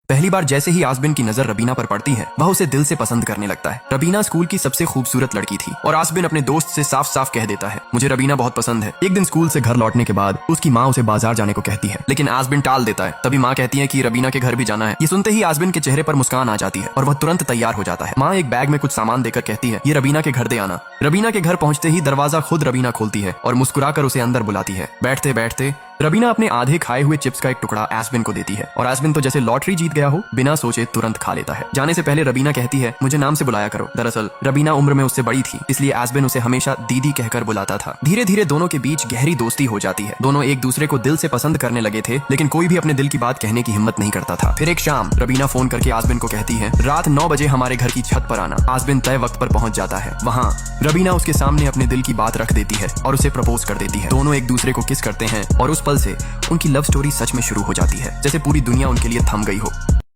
पहली बार जैसे ही आसबिन की नजर रबीना पर पड़ती है वह उसे दिल से पसंद करने लगता है। रबीना स्कूल की सबसे खूबसूरत लड़की थी और आसबिन अपने दोस्त से साफ साफ कह देता है, मुझे रबीना बहुत पसंद है। एक दिन स्कूल से घर लौटने के बाद उसकी माँ उसे बाजार जाने को कहती है, लेकिन आसबिन टाल देता है। तभी माँ कहती है कि रबीना के घर भी जाना है। ये सुनते ही आसबिन के चेहरे पर मुस्कान आ जाती है और वह तुरंत तैयार हो जाता है। माँ एक बैग में कुछ सामान देकर कहती है, ये रबीना के घर दे आना। रबीना के घर पहुंचते ही दरवाजा खुद रबीना खोलती है और मुस्कुराकर उसे अंदर बुलाती है। बैठते बैठते रबीना अपने आधे खाए हुए चिप्स का एक टुकड़ा आसबिन को देती है और आसबिन तो जैसे लॉटरी जीत गया हो बिना सोचे तुरंत खा लेता है। जाने से पहले रबीना कहती है, मुझे नाम से बुलाया करो। दरअसल रबीना उम्र में उससे बड़ी थी, इसलिए आसबिन उसे हमेशा दीदी कहकर बुलाता था। धीरे धीरे दोनों के बीच गहरी दोस्ती हो जाती है। दोनों एक दूसरे को दिल से पसंद करने लगे थे, लेकिन कोई भी अपने दिल की बात कहने की हिम्मत नहीं करता था। फिर एक शाम रबीना फोन करके आसबिन को कहती है, रात 9 बजे हमारे घर की छत पर आना। आसबिन तय वक्त पर पहुंच जाता है। वहाँ रबीना उसके सामने अपने दिल की बात रख देती है और उसे प्रपोज कर देती है। दोनों एक दूसरे को किस करते हैं और उस पल से उनकी लव स्टोरी सच में शुरू हो जाती है, जैसे पूरी दुनिया उनके लिए थम गई हो।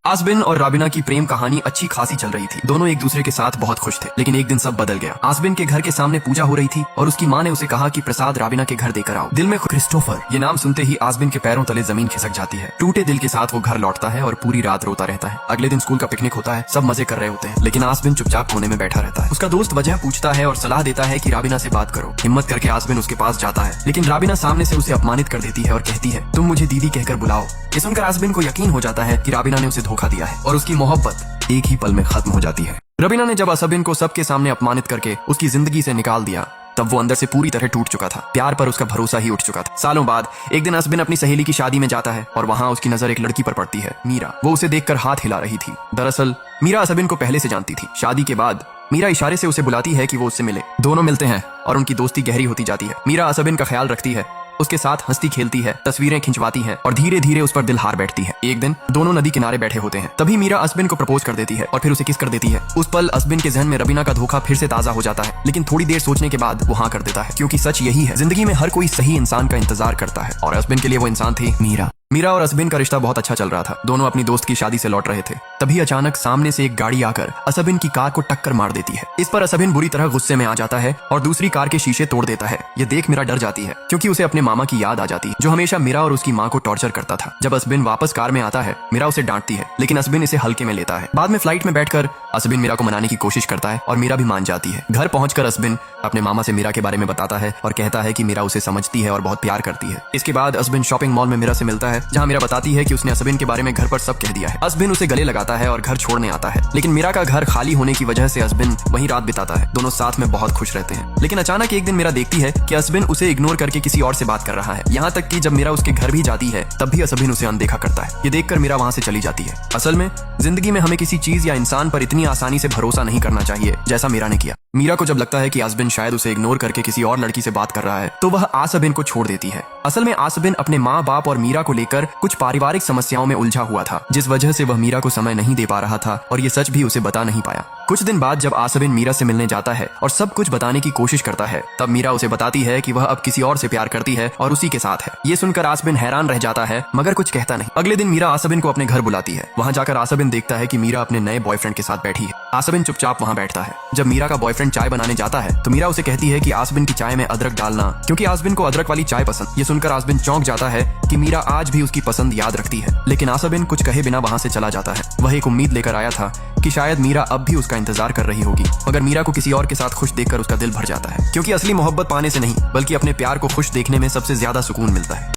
आसबिन और रबीना की प्रेम कहानी अच्छी खासी चल रही थी। दोनों एक दूसरे के साथ बहुत खुश थे, लेकिन एक दिन सब बदल गया। आसबिन के घर के सामने पूजा हो रही थी और उसकी माँ ने उसे कहा कि प्रसाद रबीना के घर देकर आओ। दिल में क्रिस्टोफर ये नाम सुनते ही आसबिन के पैरों तले जमीन खिसक जाती है। टूटे दिल के साथ वो घर लौटता है और पूरी रात रोता रहता है। अगले दिन स्कूल का पिकनिक होता है, सब मजे कर रहे होते हैं, लेकिन आसबिन चुपचाप कोने में बैठा रहता है। उसका दोस्त वजह पूछता है और सलाह देता है कि रबीना से बात करो। हिम्मत करके आसबिन उसके पास जाता है, लेकिन रबीना सामने से उसे अपमानित कर देती है और कहती है, तुम मुझे दीदी कहकर बुलाओ। ये सुनकर आसबिन को यकीन हो जाता है कि रबीना ने उसे धोखा दिया है और उसकी मोहब्बत एक ही पल में खत्म हो जाती है। रबीना ने जब आसबिन को सबके सामने अपमानित करके उसकी जिंदगी से निकाल दिया, तब वो अंदर से पूरी तरह टूट चुका था। प्यार पर उसका भरोसा ही उठ चुका था। सालों बाद एक दिन आसबिन अपनी सहेली की शादी में जाता है और वहाँ उसकी नजर एक लड़की पर पड़ती है, मीरा। वो उसे देखकर हाथ हिला रही थी। दरअसल मीरा आसबिन को पहले से जानती थी। शादी के बाद मीरा इशारे से उसे बुलाती है कि वो उससे मिले। दोनों मिलते हैं और उनकी दोस्ती गहरी होती जाती है। मीरा आसबिन का ख्याल रखती है, उसके साथ हंसती खेलती है, तस्वीरें खिंचवाती है और धीरे धीरे उस पर दिल हार बैठती है। एक दिन दोनों नदी किनारे बैठे होते हैं, तभी मीरा आसबिन को प्रपोज कर देती है और फिर उसे किस कर देती है। उस पल आसबिन के जहन में रबीना का धोखा फिर से ताजा हो जाता है, लेकिन थोड़ी देर सोचने के बाद वो हाँ कर देता है, क्योंकि सच यही है, जिंदगी में हर कोई सही इंसान का इंतजार करता है और आसबिन के लिए वो इंसान थी मीरा। मीरा और आसबिन का रिश्ता बहुत अच्छा चल रहा था। दोनों अपनी दोस्त की शादी से लौट रहे थे, तभी अचानक सामने से एक गाड़ी आकर आसबिन की कार को टक्कर मार देती है। इस पर आसबिन बुरी तरह गुस्से में आ जाता है और दूसरी कार के शीशे तोड़ देता है। ये देख मीरा डर जाती है, क्योंकि उसे अपने मामा की याद आ जाती है, जो हमेशा मीरा और उसकी माँ को टॉर्चर करता था। जब आसबिन वापस कार में आता है, मीरा उसे डांटती है, लेकिन आसबिन इसे हल्के में लेता है। बाद में फ्लाइट में बैठकर आसबिन मीरा को मनाने की कोशिश करता है और मीरा भी मान जाती है। घर पहुंचकर आसबिन अपने मामा से मीरा के बारे में बताता है और कहता है कि मीरा उसे समझती है और बहुत प्यार करती है। इसके बाद आसबिन शॉपिंग मॉल में मीरा से मिलता है, जहाँ मीरा बताती है कि उसने आसबिन के बारे में घर पर सब कह दिया है। आसबिन उसे गले लगाता है और घर छोड़ने आता है, लेकिन मीरा का घर खाली होने की वजह से आसबिन वहीं रात बिताता है। दोनों साथ में बहुत खुश रहते हैं, लेकिन अचानक एक दिन मीरा देखती है कि आसबिन उसे इग्नोर करके किसी और से बात कर रहा है। यहाँ तक कि जब मीरा उसके घर भी जाती है, तब भी आसबिन उसे अनदेखा करता है। ये देखकर मीरा वहाँ से चली जाती है। असल में जिंदगी में हमें किसी चीज या इंसान पर इतनी आसानी से भरोसा नहीं करना चाहिए, जैसा मीरा ने किया। मीरा को जब लगता है कि आसबिन शायद उसे इग्नोर करके किसी और लड़की से बात कर रहा है, तो वह आसबिन को छोड़ देती है। असल में आसबिन अपने माँ बाप और मीरा को लेकर कुछ पारिवारिक समस्याओं में उलझा हुआ था, जिस वजह से वह मीरा को समय नहीं दे पा रहा था और ये सच भी उसे बता नहीं पाया। कुछ दिन बाद जब आसबिन मीरा से मिलने जाता है और सब कुछ बताने की कोशिश करता है, तब मीरा उसे बताती है कि वह अब किसी और से प्यार करती है और उसी के साथ है। ये सुनकर आसबिन हैरान रह जाता है, मगर कुछ कहता नहीं। अगले दिन मीरा आसबिन को अपने घर बुलाती है। वहाँ जाकर आसबिन देखता है कि मीरा अपने नए बॉयफ्रेंड के साथ बैठी है। आसबिन चुपचाप वहाँ बैठता है। जब मीरा का बॉयफ्रेंड चाय बनाने जाता है, तो मीरा उसे कहती है कि आसबिन की चाय में अदरक डालना, क्योंकि आसबिन को अदरक वाली चाय पसंद। ये सुनकर आसबिन चौंक जाता है कि मीरा आज भी उसकी पसंद याद रखती है, लेकिन आसबिन कुछ कहे बिना वहाँ से चला जाता है। वह एक उम्मीद लेकर आया था कि शायद मीरा अब भी उसका इंतजार कर रही होगी, मगर मीरा को किसी और के साथ खुश देखकर उसका दिल भर जाता है, क्योंकि असली मोहब्बत पाने से नहीं, बल्कि अपने प्यार को खुश देखने में सबसे ज्यादा सुकून मिलता है।